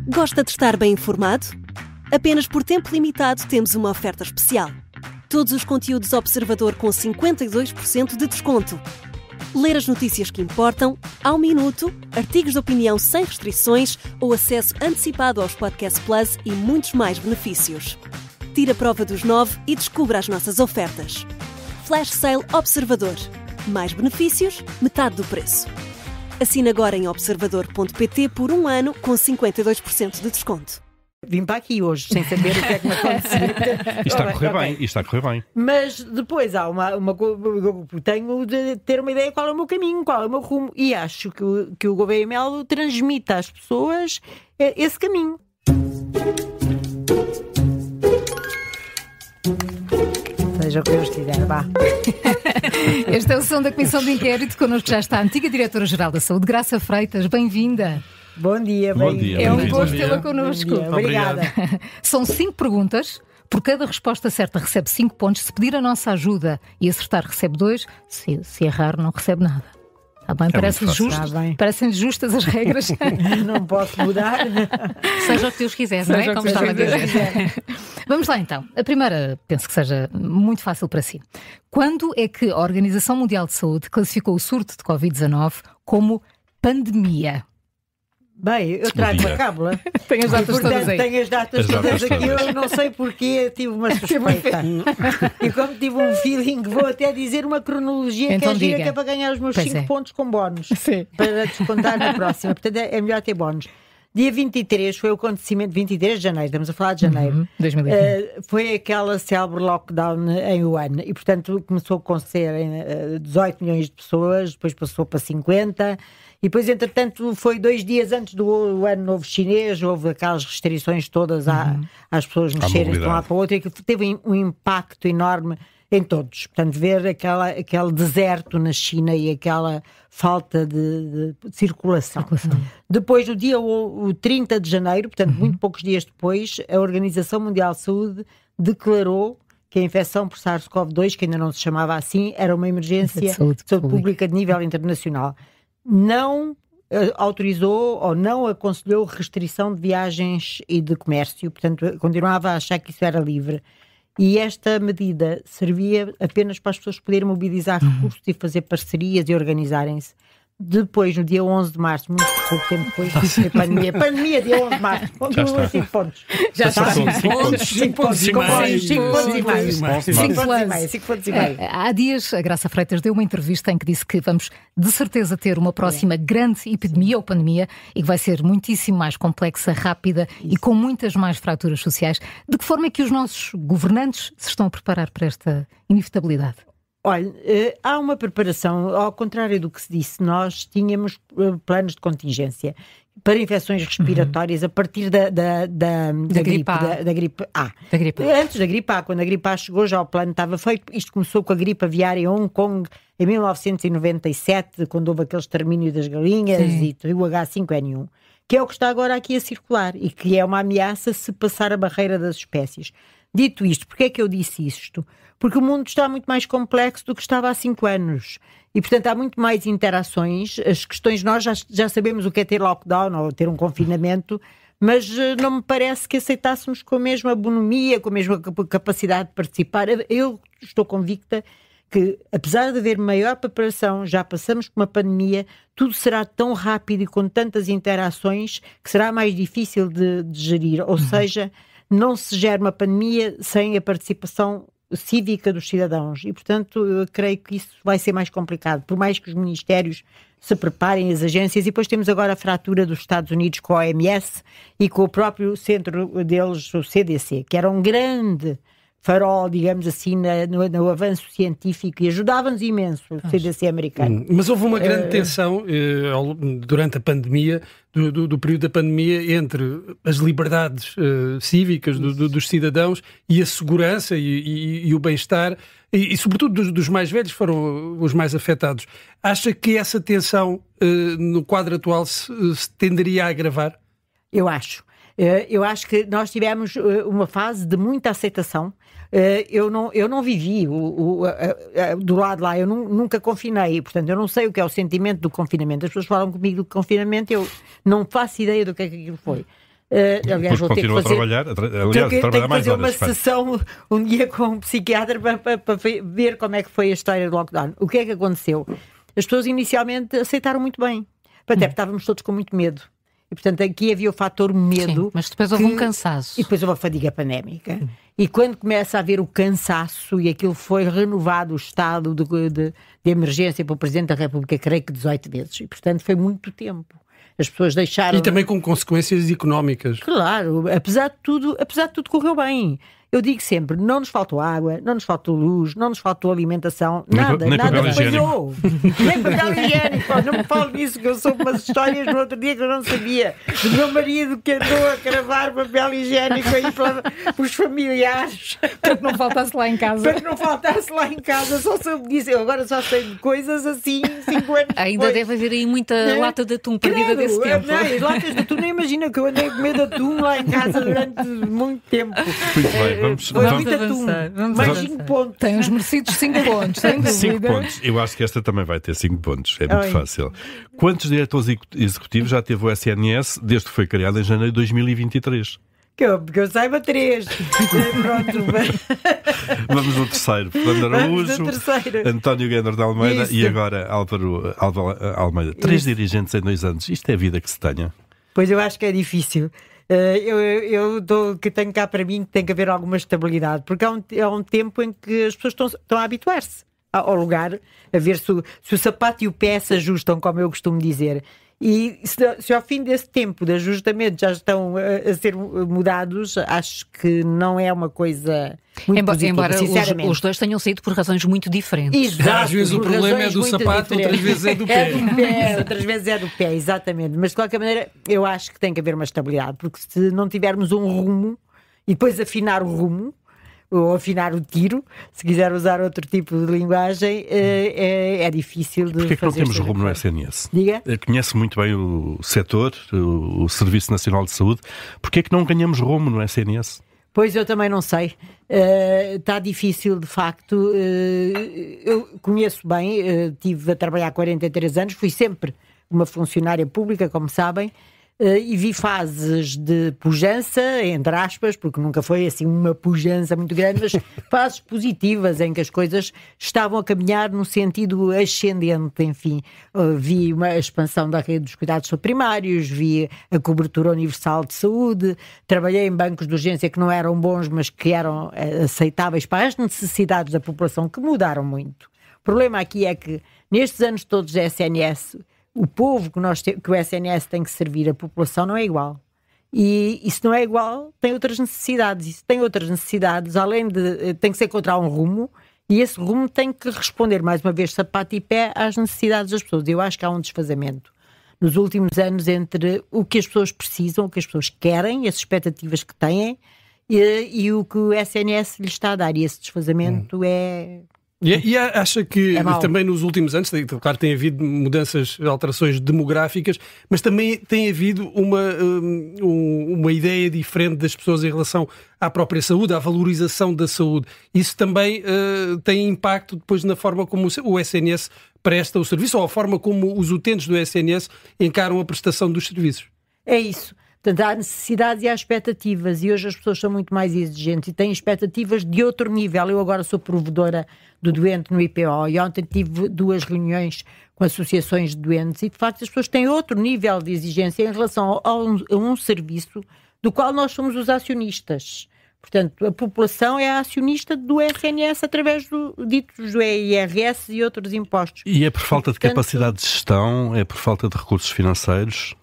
Gosta de estar bem informado? Apenas por tempo limitado temos uma oferta especial. Todos os conteúdos Observador com 52% de desconto. Ler as notícias que importam, ao minuto, artigos de opinião sem restrições ou acesso antecipado aos Podcast Plus e muitos mais benefícios. Tire a prova dos 9 e descubra as nossas ofertas. Flash Sale Observador. Mais benefícios, metade do preço. Assine agora em observador.pt por 1 ano com 52% de desconto. Vim para aqui hoje sem saber o que é que me acontecia. Isto está a correr bem, isto está a correr bem. Mas depois há eu tenho de ter uma ideia qual é o meu caminho, qual é o meu rumo. E acho que o Gouveia Melo transmite às pessoas esse caminho. Seja o que Deus quiser, vá. Este é o som da Comissão de Inquérito. Connosco já está a antiga Diretora-Geral da Saúde, Graça Freitas. Bem-vinda. Bom dia, Bom dia. É um gosto tê-la connosco. Obrigada. São 5 perguntas. Por cada resposta certa recebe 5 pontos. Se pedir a nossa ajuda e acertar recebe 2. Se errar não recebe nada. Está bem? Parecem justas as regras. Não posso mudar. Seja o que Deus quiser, não é? Como estava a dizer. Vamos lá então. A primeira, penso que seja muito fácil para si. Quando é que a Organização Mundial de Saúde classificou o surto de Covid-19 como pandemia? Bem, eu trago uma cábula. Tenho as datas todas aí. Tenho as datas todas aqui. Eu não sei porque tive uma suspeita. E como tive um feeling, vou até dizer uma cronologia então que é gira, que é para ganhar os meus 5 pontos com bónus. Sim. Para descontar na próxima. Portanto, é melhor ter bónus. Dia 23 foi o acontecimento, 23 de janeiro, estamos a falar de janeiro. 2020. Foi aquela célebre lockdown em Wuhan. E, portanto, começou com serem 18 milhões de pessoas, depois passou para 50. E depois, entretanto, foi 2 dias antes do ano novo chinês, houve aquelas restrições todas às pessoas mexerem de um lado para o outro, e que teve um impacto enorme em todos. Portanto, ver aquele deserto na China e aquela falta de circulação. Depois, no dia o 30 de janeiro, portanto, muito poucos dias depois, a Organização Mundial de Saúde declarou que a infecção por SARS-CoV-2, que ainda não se chamava assim, era uma emergência de saúde pública de nível internacional. Não autorizou ou não aconselhou restrição de viagens e de comércio, portanto continuava a achar que isso era livre, e esta medida servia apenas para as pessoas poderem mobilizar recursos e fazer parcerias e organizarem-se. Depois, no dia 11 de março, muito pouco tempo depois, foi pandemia, dia 11 de março, onde houve 5 pontos. Já está. 5 pontos e meio. Há dias, a Graça Freitas deu uma entrevista em que disse que vamos, de certeza, ter uma próxima grande epidemia ou pandemia e que vai ser muitíssimo mais complexa, rápida e com muitas mais fraturas sociais. De que forma é que os nossos governantes se estão a preparar para esta inevitabilidade? Olha, há uma preparação, ao contrário do que se disse, nós tínhamos planos de contingência para infecções respiratórias a partir da gripe A. Antes da gripe A, quando a gripe A chegou, já o plano estava feito. Isto começou com a gripe aviária em Hong Kong em 1997, quando houve aquele extermínio das galinhas. Sim. E o H5N1, que é o que está agora aqui a circular e que é uma ameaça se passar a barreira das espécies. Dito isto, porque é que eu disse isto? Porque o mundo está muito mais complexo do que estava há 5 anos. E, portanto, há muito mais interações. As questões, nós já sabemos o que é ter lockdown ou ter um confinamento, mas não me parece que aceitássemos com a mesma bonomia, com a mesma capacidade de participar. Eu estou convicta que, apesar de haver maior preparação, já passamos por uma pandemia, tudo será tão rápido e com tantas interações que será mais difícil de gerir. Ou seja, não se gera uma pandemia sem a participação cívica dos cidadãos e, portanto, eu creio que isso vai ser mais complicado, por mais que os ministérios se preparem, as agências, e depois temos agora a fratura dos Estados Unidos com a OMS e com o próprio centro deles, o CDC, que era um grande farol, digamos assim, no avanço científico, e ajudava-nos imenso o CDC americano. Mas houve uma grande tensão durante a pandemia, do período da pandemia, entre as liberdades cívicas dos cidadãos e a segurança e o bem-estar, e sobretudo dos mais velhos, foram os mais afetados. Acha que essa tensão no quadro atual se tenderia a agravar? Eu acho. Eu acho que nós tivemos uma fase de muita aceitação. Eu não vivi do lado lá, eu nunca confinei, portanto eu não sei o que é o sentimento do confinamento. As pessoas falam comigo do confinamento, eu não faço ideia do que é que aquilo foi. Aliás, vou ter que fazer, trabalhar mais fazer horas, uma sessão um dia com um psiquiatra para ver como é que foi a história do lockdown. O que é que aconteceu? As pessoas inicialmente aceitaram muito bem, até porque estávamos todos com muito medo. E, portanto, aqui havia o fator medo. Sim, mas depois houve um cansaço. E depois houve a fadiga pandémica. E quando começa a haver o cansaço, e aquilo foi renovado, o estado de emergência para o Presidente da República, creio que 18 vezes. E, portanto, foi muito tempo. As pessoas deixaram... E também com consequências económicas. Claro, apesar de tudo correu bem. Eu digo sempre, não nos faltou água, não nos faltou luz, não nos faltou alimentação, nada falhou. Nem papel higiênico. Não me falo nisso, que eu soube umas histórias no outro dia que eu não sabia. Do meu marido que andou a cravar papel higiênico aí pelos familiares. Para que não faltasse lá em casa. Para que não faltasse lá em casa, só soube disso. Eu agora só sei de coisas assim, 5 anos Ainda deve haver aí muita lata de atum perdida desse tempo. As latas de atum, nem imagina que eu andei a comer de atum lá em casa durante muito tempo. Muito bem. Vamos avançar. Mais 5 pontos. Tem os merecidos 5 pontos, sem dúvida. 5 pontos. Eu acho que esta também vai ter 5 pontos. É muito fácil. Quantos diretores executivos já teve o SNS desde que foi criado em janeiro de 2023? Que eu saiba 3. Pronto. Vamos no terceiro. Fernando Araújo, António Guedes de Almeida. Isso. E agora Álvaro Almeida. 3 dirigentes em 2 anos. Isto é a vida que se tenha? Pois eu acho que é difícil. Que tenho cá para mim que tem que haver alguma estabilidade, porque há um tempo em que as pessoas estão a habituar-se ao lugar, a ver se o sapato e o pé se ajustam, como eu costumo dizer. E se ao fim desse tempo de ajustamento já estão a ser mudados, acho que não é uma coisa muito positiva, embora os dois tenham saído por razões muito diferentes. Exato, às vezes o problema é do sapato, outras vezes é do pé. Outras vezes é do pé, exatamente. Mas de qualquer maneira, eu acho que tem que haver uma estabilidade, porque se não tivermos um rumo e depois afinar o rumo, ou afinar o tiro, se quiser usar outro tipo de linguagem, é difícil de fazer. Porquê que não temos rumo no SNS? Diga? Conhece muito bem o setor, o Serviço Nacional de Saúde. Porquê que não ganhamos rumo no SNS? Pois eu também não sei. Está difícil, de facto. Eu conheço bem, estive a trabalhar há 43 anos, fui sempre uma funcionária pública, como sabem, e vi fases de pujança, entre aspas, porque nunca foi assim uma pujança muito grande, mas fases positivas em que as coisas estavam a caminhar no sentido ascendente, enfim. Vi uma expansão da rede dos cuidados primários, vi a cobertura universal de saúde, trabalhei em bancos de urgência que não eram bons, mas que eram aceitáveis para as necessidades da população, que mudaram muito. O problema aqui é que, nestes anos todos da SNS, o povo que o SNS tem que servir, a população, não é igual. E se não é igual, tem outras necessidades. E se tem outras necessidades, além de... tem que se encontrar um rumo, e esse rumo tem que responder, mais uma vez, sapato e pé, às necessidades das pessoas. Eu acho que há um desfazamento nos últimos anos entre o que as pessoas precisam, o que as pessoas querem, as expectativas que têm, e o que o SNS lhes está a dar. E esse desfazamento é... E acha que também nos últimos anos, claro, tem havido mudanças, alterações demográficas, mas também tem havido uma ideia diferente das pessoas em relação à própria saúde, à valorização da saúde. Isso também tem impacto depois na forma como o SNS presta o serviço, ou a forma como os utentes do SNS encaram a prestação dos serviços. É isso. Portanto, há necessidades e há expectativas, e hoje as pessoas são muito mais exigentes e têm expectativas de outro nível. Eu agora sou provedora do doente no IPO e ontem tive 2 reuniões com associações de doentes e, de facto, as pessoas têm outro nível de exigência em relação a um serviço do qual nós somos os acionistas. Portanto, a população é a acionista do SNS através do IRS e outros impostos. E é por falta de capacidade de gestão? É por falta de recursos financeiros?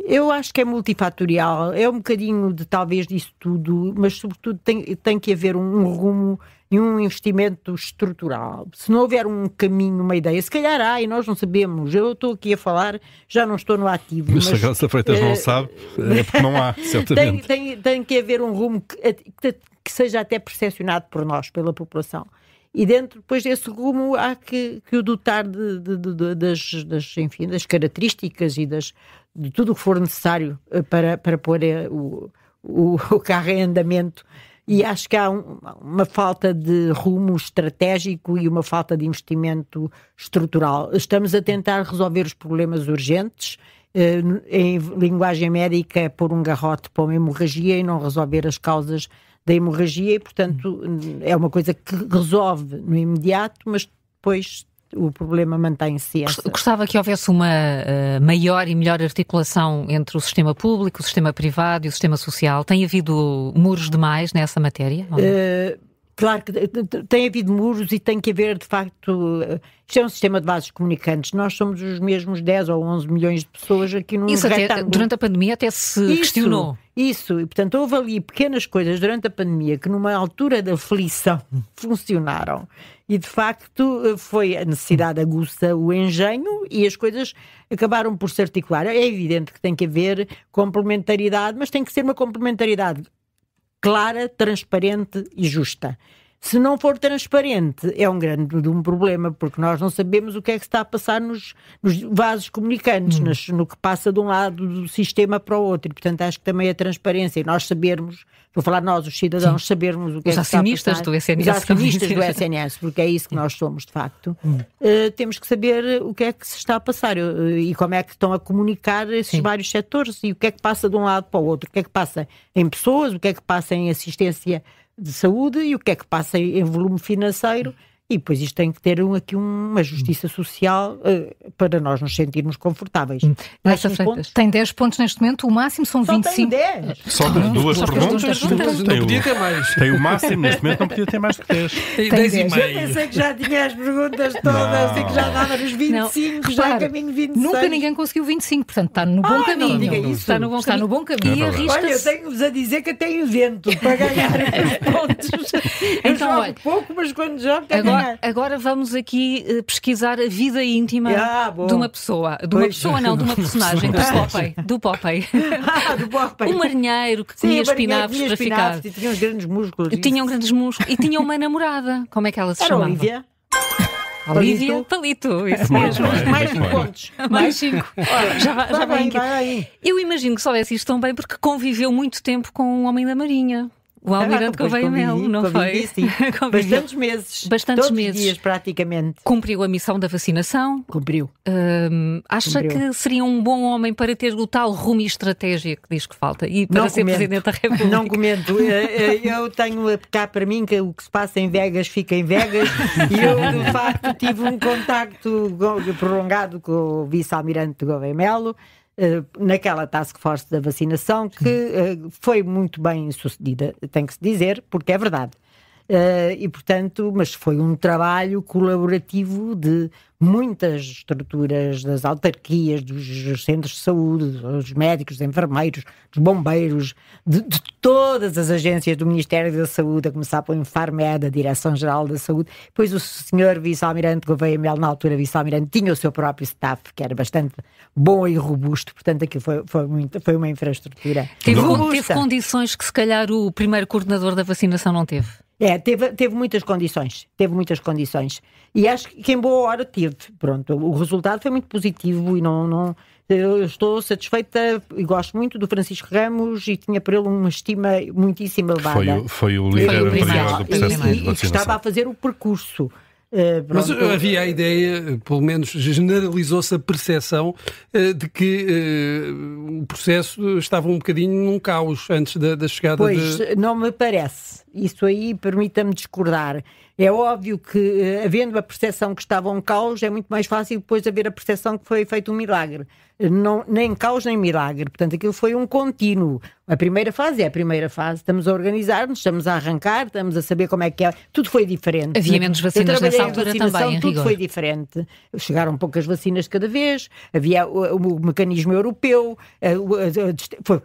Eu acho que é multifatorial, é um bocadinho de talvez disso tudo, mas sobretudo tem que haver um rumo e um investimento estrutural. Se não houver um caminho, uma ideia, se calhar há e nós não sabemos. Eu estou aqui a falar, já não estou no ativo. Mas se a Graça Freitas não sabe, é porque não há, certamente. Tem que haver um rumo que seja até percepcionado por nós, pela população. E depois desse rumo há que o dotar das características e de tudo o que for necessário para pôr o carro em andamento. E acho que há uma falta de rumo estratégico e uma falta de investimento estrutural. Estamos a tentar resolver os problemas urgentes, em linguagem médica, é pôr um garrote para uma hemorragia e não resolver as causas da hemorragia, e portanto é uma coisa que resolve no imediato, mas depois o problema mantém-se. Gostava que houvesse uma maior e melhor articulação entre o sistema público, o sistema privado e o sistema social. Tem havido muros demais nessa matéria? Claro que tem havido muros e tem que haver, de facto, isto é um sistema de vasos comunicantes. Nós somos os mesmos 10 ou 11 milhões de pessoas aqui num retângulo. Durante a pandemia até se questionou. Isso, e portanto houve ali pequenas coisas durante a pandemia que numa altura de aflição funcionaram. E de facto foi a necessidade aguça o engenho e as coisas acabaram por se articular. É evidente que tem que haver complementaridade, mas tem que ser uma complementaridade clara, transparente e justa. Se não for transparente, é um grande problema, porque nós não sabemos o que é que está a passar nos vasos comunicantes, no que passa de um lado do sistema para o outro. E, portanto, acho que também a transparência, e nós sabermos, vou falar nós, os cidadãos, sabermos o que é que está a passar. Do SNS, os acionistas do SNS, porque é isso que nós somos, de facto. Temos que saber o que é que se está a passar e como é que estão a comunicar esses vários setores e o que é que passa de um lado para o outro, o que é que passa em pessoas, o que é que passa em assistência de saúde e o que é que passa em volume financeiro, e depois isto tem que ter aqui uma justiça social para nós nos sentirmos confortáveis. Tem 10 pontos neste momento, o máximo são 25. Tem 10. Só tem duas perguntas? Não podia ter mais. Tem o máximo, neste momento não podia ter mais que 10. Tem 10 e meio. Eu pensei que já tinha as perguntas todas e que já dava nos 25, já a caminho 26. Nunca ninguém conseguiu 25, portanto está no bom caminho. Está no bom caminho. E arrisca-se. Olha, eu tenho-vos a dizer que eu tenho vento para ganhar os pontos. Eu jogo pouco, mas quando jogo quero ganhar. Agora vamos aqui pesquisar a vida íntima de uma pessoa. De uma pessoa, não, de uma personagem. Do Popeye. Do Popeye. Um marinheiro que comia espinafres para ficar. E tinha uns grandes músculos. E tinha uma namorada. Como é que ela se chamava? Olivia Palito, isso mesmo. Mais 5 pontos. Mais 5. Já vai aí. Eu imagino que soubesse isto tão bem porque conviveu muito tempo com um homem da Marinha. O Almirante Gouveia Melo, não foi? Sim. Bastantes meses. Todos os dias, praticamente. Cumpriu a missão da vacinação. Cumpriu. Acha que seria um bom homem para ter o tal rumo e estratégia que diz que falta e para ser Presidente da República? Não comento. Eu tenho cá para mim que o que se passa em Vegas fica em Vegas e eu, de facto, tive um contacto prolongado com o vice-almirante Gouveia Melo naquela task force da vacinação que foi muito bem sucedida, tem que se dizer, porque é verdade. E portanto, mas foi um trabalho colaborativo de muitas estruturas das autarquias, dos centros de saúde, dos médicos, dos enfermeiros, dos bombeiros, de todas as agências do Ministério da Saúde, a começar pelo Infarmed, a Direção-Geral da Saúde. Depois o senhor vice-almirante Gouveia Melo, na altura vice-almirante, tinha o seu próprio staff, que era bastante bom e robusto, portanto aquilo foi uma infraestrutura teve condições que se calhar o primeiro coordenador da vacinação não teve. Teve muitas condições. E acho que em boa hora teve. Pronto, o resultado foi muito positivo e eu estou satisfeita e gosto muito do Francisco Ramos e tinha por ele uma estima muitíssimo elevada. Foi o líder anterior do processo de vacinação. E estava a fazer o percurso. Mas havia a ideia, pelo menos generalizou-se a percepção de que o processo estava um bocadinho num caos antes da chegada não me parece. Isso aí permita-me discordar. É óbvio que, havendo a percepção que estava um caos, é muito mais fácil depois haver a percepção que foi feito um milagre. Não, nem caos nem milagre. Portanto, aquilo foi um contínuo. A primeira fase é a primeira fase. Estamos a organizar-nos, estamos a arrancar, estamos a saber como é que é. Tudo foi diferente. Havia menos vacinas nessa altura também, em tudo rigor. Foi diferente. Chegaram poucas vacinas de cada vez. Havia o mecanismo europeu. Foi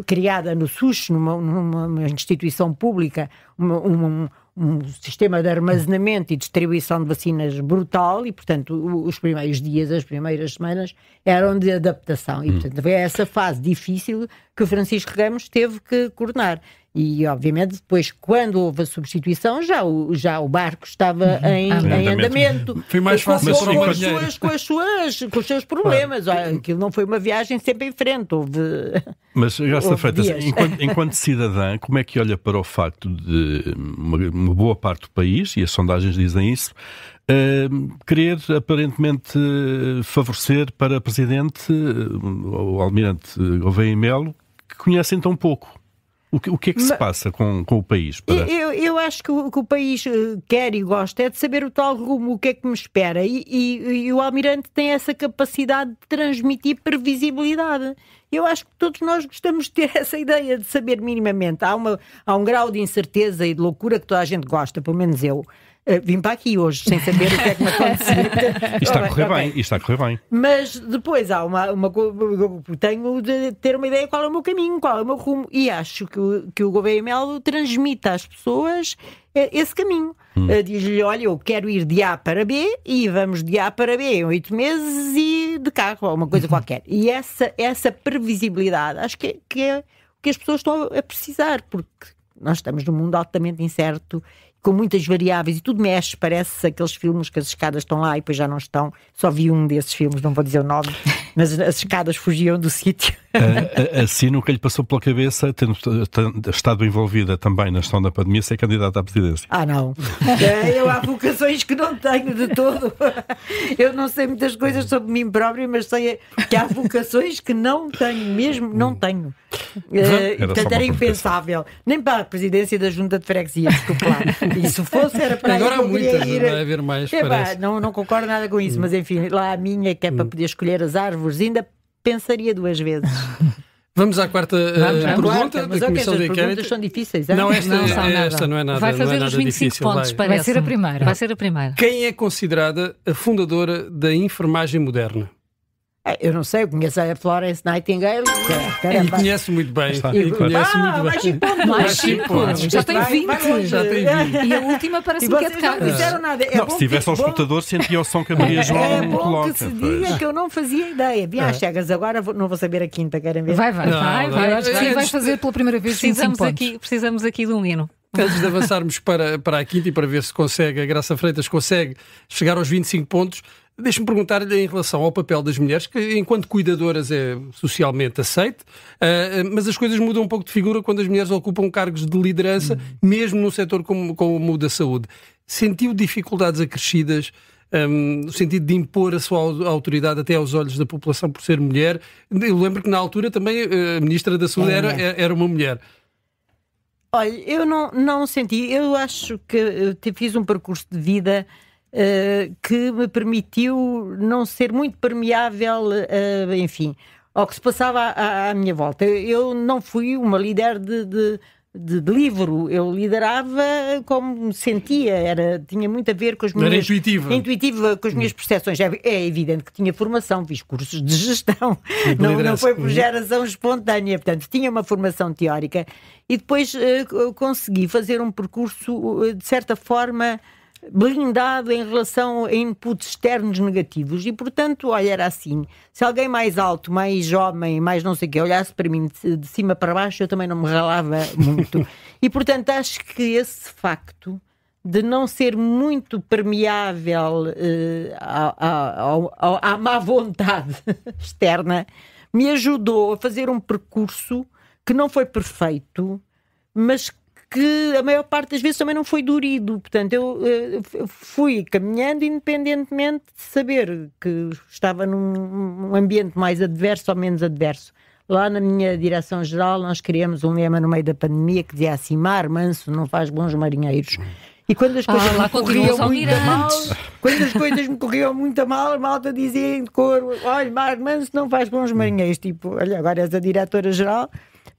criada no SUS, numa instituição pública, um sistema de armazenamento e distribuição de vacinas brutal e, portanto, os primeiros dias, as primeiras semanas eram de adaptação e, portanto, foi essa fase difícil que o Francisco Ramos teve que coordenar. E, obviamente, depois, quando houve a substituição, já o barco estava em andamento. Foi mais fácil com os seus problemas. Claro. Aquilo não foi uma viagem sempre em frente. Mas, Graça Freitas, enquanto cidadã, como é que olha para o facto de uma boa parte do país, e as sondagens dizem isso, querer aparentemente favorecer para presidente o almirante Gouveia e Melo, que conhecem tão pouco. O que é que se passa com o país? Eu acho que o país quer e gosta é de saber o tal rumo, o que é que me espera. E o almirante tem essa capacidade de transmitir previsibilidade. Eu acho que todos nós gostamos de ter essa ideia de saber minimamente. Há um grau de incerteza e de loucura que toda a gente gosta, pelo menos eu. Vim para aqui hoje sem saber o que é que me acontecia. Isto está a correr bem. Mas depois há tenho de ter uma ideia qual é o meu caminho, qual é o meu rumo. E acho que o Gouveia e Melo transmite às pessoas esse caminho. Diz-lhe, olha, eu quero ir de A para B e vamos de A para B em 8 meses e de carro, ou uma coisa qualquer. E essa previsibilidade acho que é o que as pessoas estão a precisar, porque nós estamos num mundo altamente incerto, com muitas variáveis e tudo mexe, parece aqueles filmes que as escadas estão lá e depois já não estão. Só vi um desses filmes, não vou dizer o nome, mas as escadas fugiam do sítio. Assim, o que lhe passou pela cabeça, tendo estado envolvida também na gestão da pandemia, ser candidata à presidência? Não. Há vocações que não tenho de todo. Eu não sei muitas coisas sobre mim própria, mas sei que há vocações que não tenho mesmo, não tenho. Portanto, era impensável. Nem para a presidência da Junta de Freguesia, desculpe lá. E se fosse, era para agora aí que eu queria ir. Vai haver mais, parece. Não concordo nada com isso, mas enfim, lá a minha, que é para poder escolher as árvores, ainda pensaria 2 vezes. Vamos à quarta pergunta da Comissão de Inquérito. As perguntas são difíceis. Não, esta não é nada. Vai fazer os 25 difícil, pontos, vai ser a primeira. Vai ser a primeira. Quem é considerada a fundadora da enfermagem moderna? Eu não sei, eu conheço a Florence Nightingale. E conhece muito bem. Mais 5 pontos. Já tem 20. E a última parece-me que é de cara. Não disseram nada. Se tivesse ao escutador, sentia o som que a Maria João coloca. É bom que se diga que eu não fazia ideia. Vi às cegas, agora não vou saber a quinta, querem ver? Vai. Vai fazer pela primeira vez 25 pontos. Precisamos aqui de um hino. Antes de avançarmos para a quinta e para ver se consegue, a Graça Freitas consegue chegar aos 25 pontos, deixe-me perguntar-lhe em relação ao papel das mulheres, que enquanto cuidadoras é socialmente aceite, mas as coisas mudam um pouco de figura quando as mulheres ocupam cargos de liderança, mesmo num setor como o da saúde. Sentiu dificuldades acrescidas no sentido de impor a sua autoridade até aos olhos da população por ser mulher? Eu lembro que na altura também a Ministra da Saúde era uma mulher. Olha, eu não senti, eu acho que fiz um percurso de vida que me permitiu não ser muito permeável, enfim, ao que se passava à minha volta. Eu não fui uma líder de livro, eu liderava como me sentia, tinha muito a ver com as minhas... Era intuitiva com as minhas percepções. É evidente que tinha formação, fiz cursos de gestão, não foi por geração espontânea, portanto tinha uma formação teórica e depois consegui fazer um percurso de certa forma blindado em relação a inputs externos negativos e, portanto, olha, era assim, se alguém mais alto, mais homem, mais não sei o quê, olhasse para mim de cima para baixo, eu também não me ralava muito. E, portanto, acho que esse facto de não ser muito permeável à má vontade externa me ajudou a fazer um percurso que não foi perfeito, mas que a maior parte das vezes também não foi durido. Portanto, eu fui caminhando independentemente de saber que estava num ambiente mais adverso ou menos adverso. Lá na minha direção-geral nós criamos um lema no meio da pandemia que dizia assim: mar manso não faz bons marinheiros. E quando as coisas me corriam muito mal, quando as coisas me corriam muito mal, a malta dizia em coro: olha, mar manso não faz bons marinheiros. Tipo, olha, agora és a diretora-geral,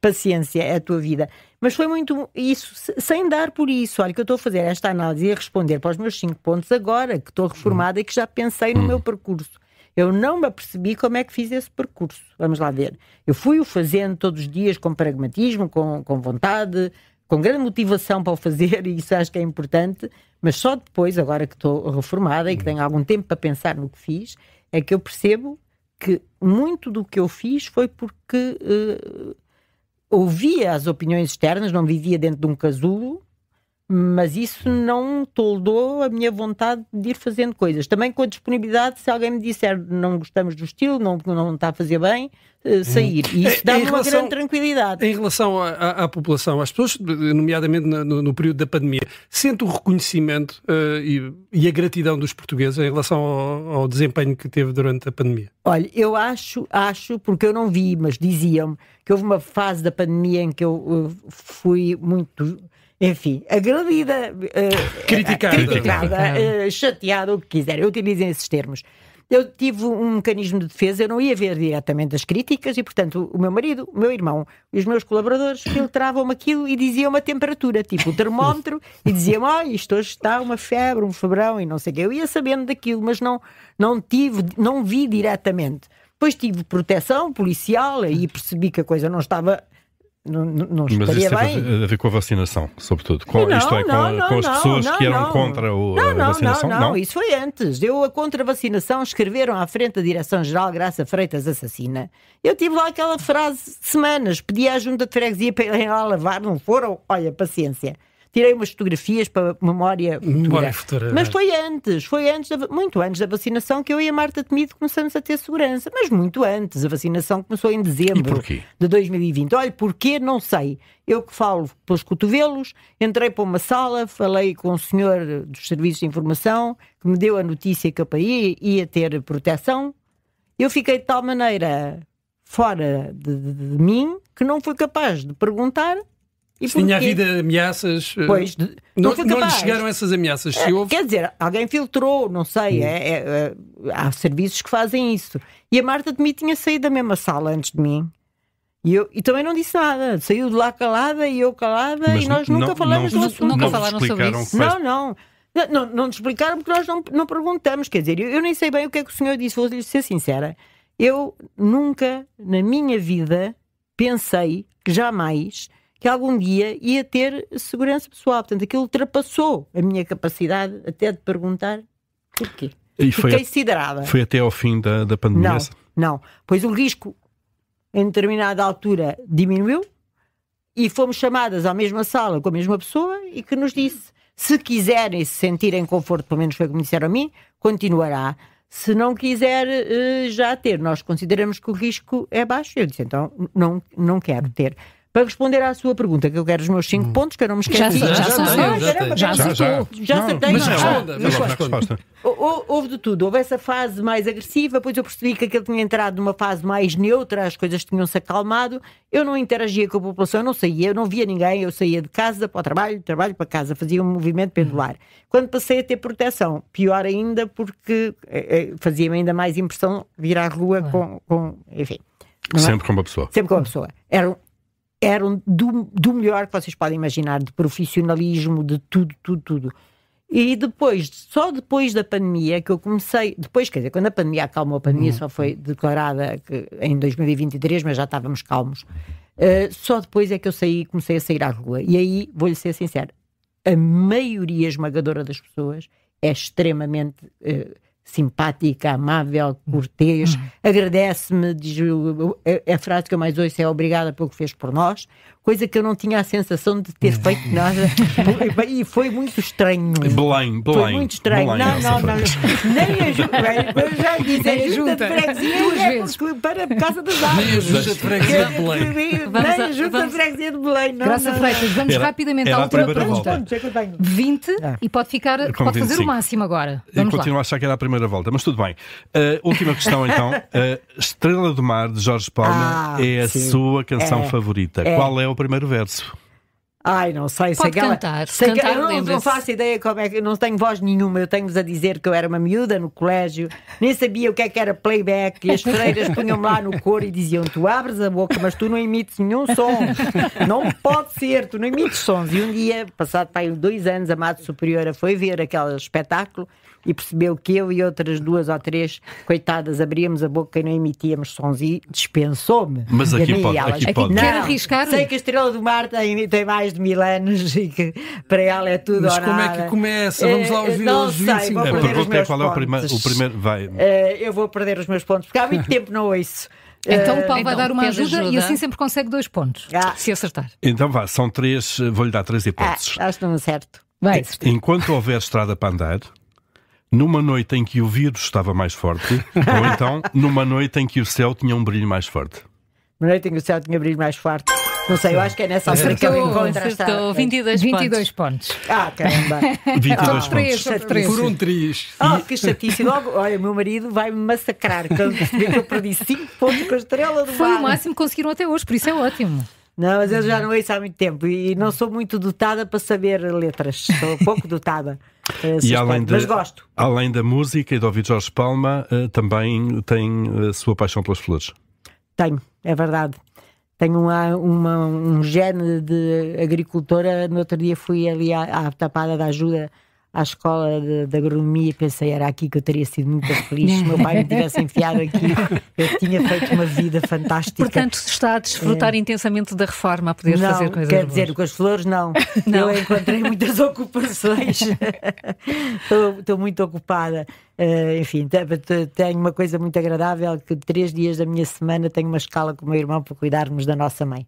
paciência, é a tua vida. Mas foi muito isso, sem dar por isso. Olha, que eu estou a fazer esta análise e a responder para os meus 5 pontos agora, que estou reformada e que já pensei no meu percurso. Eu não me apercebi como é que fiz esse percurso. Vamos lá ver. Eu fui-o fazendo todos os dias com pragmatismo, com vontade, com grande motivação para o fazer, e isso acho que é importante, mas só depois, agora que estou reformada e que tenho algum tempo para pensar no que fiz, é que eu percebo que muito do que eu fiz foi porque... ouvia as opiniões externas, não vivia dentro de um casulo, Mas isso não toldou a minha vontade de ir fazendo coisas. Também com a disponibilidade, se alguém me disser não gostamos do estilo, não está a fazer bem, sair. E isso dá-me uma grande tranquilidade. Em relação à população, às pessoas, nomeadamente no período da pandemia, sente o reconhecimento e a gratidão dos portugueses em relação ao desempenho que teve durante a pandemia? Olha, eu acho, porque eu não vi, mas diziam-me que houve uma fase da pandemia em que eu fui muito... Enfim, agredida, criticada, chateada, o que quiser, utilizem esses termos. Eu tive um mecanismo de defesa, eu não ia ver diretamente as críticas e, portanto, o meu marido, o meu irmão e os meus colaboradores filtravam-me aquilo e diziam-me a temperatura, tipo o termómetro, e diziam-me, isto hoje está uma febre, um febrão e não sei o quê. Eu ia sabendo daquilo, mas não vi diretamente. Depois tive proteção policial, aí percebi que a coisa não estava... Não mas isso bem. Teve a ver com a vacinação, sobretudo. Com as pessoas que eram contra a vacinação? Não, isso foi antes. A contra a vacinação escreveram à frente da Direção-Geral Graça Freitas assassina. Eu tive lá aquela frase semanas, pedi à junta de freguesia para irem lá lavar, não foram? Olha, paciência. Tirei umas fotografias para memória futura. Mas foi muito antes da vacinação que eu e a Marta Temido começamos a ter segurança. Mas muito antes. A vacinação começou em dezembro de 2020. Olha, porquê? Não sei. Eu que falo pelos cotovelos, entrei para uma sala, falei com o senhor dos serviços de informação, que me deu a notícia que eu ia ter proteção. Eu fiquei de tal maneira fora de mim que não fui capaz de perguntar. Se tinha havido ameaças, pois, não lhe chegaram essas ameaças? Quer dizer, alguém filtrou, não sei, há serviços que fazem isso. E a Marta de mim tinha saído da mesma sala antes de mim. E também não disse nada. Saiu de lá calada e eu calada. Mas e nós nunca falamos do assunto. Nunca falaram sobre isso? Não nos explicaram porque nós não perguntamos. Quer dizer, eu nem sei bem o que é que o senhor disse. Vou-lhe ser sincera. Eu nunca, na minha vida, pensei que jamais... que algum dia ia ter segurança pessoal. Portanto, aquilo ultrapassou a minha capacidade até de perguntar porquê. Fiquei siderada. Foi até ao fim da pandemia? Não. Pois o risco, em determinada altura, diminuiu e fomos chamadas à mesma sala com a mesma pessoa e que nos disse, se quiserem se sentirem conforto, pelo menos foi como disseram a mim, continuará. Se não quiser já ter, nós consideramos que o risco é baixo. Eu disse, então, não quero ter. Para responder à sua pergunta, que eu quero os meus 5 pontos, que eu não me esqueci. Já acertei. Mas responda. Houve de tudo. Houve essa fase mais agressiva, depois eu percebi que aquele tinha entrado numa fase mais neutra, as coisas tinham-se acalmado. Eu não interagia com a população, eu não saía, eu não via ninguém, eu saía de casa para o trabalho para casa, fazia um movimento pendular. Quando passei a ter proteção, pior ainda, porque fazia-me ainda mais impressão vir à rua enfim. Sempre com uma pessoa. Sempre com uma pessoa. Eram do melhor que vocês podem imaginar, de profissionalismo, de tudo. E só depois da pandemia que eu comecei, quer dizer, quando a pandemia acalmou, a pandemia só foi declarada em 2023, mas já estávamos calmos, só depois é que eu comecei a sair à rua. E aí, vou-lhe ser sincero, a maioria esmagadora das pessoas é extremamente... simpática, amável, cortês, agradece-me, diz a frase que eu mais ouço é obrigada pelo que fez por nós, coisa que eu não tinha a sensação de ter feito nada e foi muito estranho. Belém. Foi muito estranho. Belém, não. Nem a junta, eu já disse, a junta de freguesia para casa das árvores. Nem a junta de freguesia de Belém. Nem a junta de freguesia de Belém. Graça Freitas, vamos rapidamente à última pergunta. 20 e pode fazer o máximo agora. Eu continuo a achar que era a primeira volta, mas tudo bem. Última questão então. Estrela do Mar, de Jorge Palma, é a sua canção favorita. Qual é o primeiro verso? Ai, não sei. Pode cantar. Eu não faço ideia como é que... Não tenho voz nenhuma. Eu tenho-vos a dizer que eu era uma miúda no colégio, nem sabia o que era playback, e as freiras punham-me lá no coro e diziam, tu abres a boca, mas tu não emites nenhum som. Não pode ser, tu não emites sons. E um dia, passado para aí 2 anos, a Madre Superiora foi ver aquele espetáculo e percebeu que eu e outras 2 ou 3 coitadas abríamos a boca e não emitíamos sons e dispensou-me. Mas aqui pode. Não, quer arriscar? Sei que a Estrela do Mar tem mais de 1000 anos e que para ela é tudo. Mas como é que começa? Vamos lá ouvir os 25. A pergunta é qual é o primeiro. Vai. Eu vou perder os meus pontos porque há muito tempo não ouço. Então o Paulo vai dar uma pede ajuda ajuda. e assim sempre consegue 2 pontos. Se acertar. Então vá, são 3, vou-lhe dar 3 hipóteses. Acho que não certo. Vai, Enquanto houver estrada para andar, numa noite em que o vírus estava mais forte, ou então numa noite em que o céu tinha um brilho mais forte. Uma noite em que o céu tinha brilho mais forte. Não sei, eu acho que é nessa altura que eu encontro a estrada. Acertou 22 pontos. Caramba. 22 três, pontos. sobre 3. Por um triz. Que chatice. Logo, olha, o meu marido vai-me massacrar. Quando perceber que eu perdi 5 pontos com a estrela do Foi mar. o máximo que conseguiram até hoje, por isso é ótimo. Não, mas eu já não ouço há muito tempo e não sou muito dotada para saber letras. Sou pouco dotada. E Mas gosto. além da música e de ouvir Jorge Palma, também tem a sua paixão pelas flores. Tenho, é verdade. Tenho um gene de agricultora. No outro dia fui ali à Tapada da Ajuda, à escola de agronomia, e pensei, era aqui que eu teria sido muito feliz se meu pai me tivesse enfiado aqui. Eu tinha feito uma vida fantástica. Portanto, está a desfrutar intensamente da reforma, a poder fazer coisas quer boas. dizer, com as flores não. Não. Eu encontrei muitas ocupações. Estou muito ocupada. Enfim, tenho uma coisa muito agradável, que 3 dias da minha semana tenho uma escala com o meu irmão para cuidarmos da nossa mãe.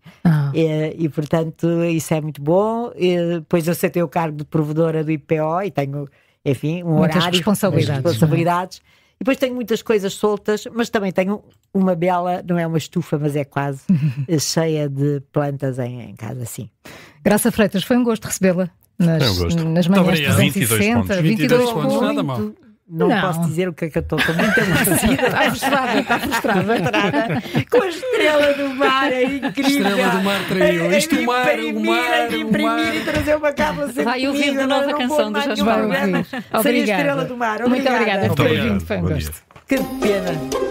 E portanto isso é muito bom. Depois eu aceitei o cargo de provedora do IPO e tenho, enfim, muitas horário, responsabilidades. E depois tenho muitas coisas soltas, mas também tenho uma bela, não é uma estufa, mas é quase, cheia de plantas em casa, sim. Graça Freitas, foi um gosto recebê-la nas manhãs 360. 22 pontos, nada mal. Não posso dizer o que é que eu estou muito aborrecida. Está frustrada. Com a estrela do mar, é incrível. A estrela do mar traiu. Isto o mar. Imprimir e trazer uma cábula sempre Vai ouvir de novo a canção do Jorge Palma. Sem a estrela do mar. Muito obrigada. Muito obrigado. Foi um Bom gosto. dia. Que pena.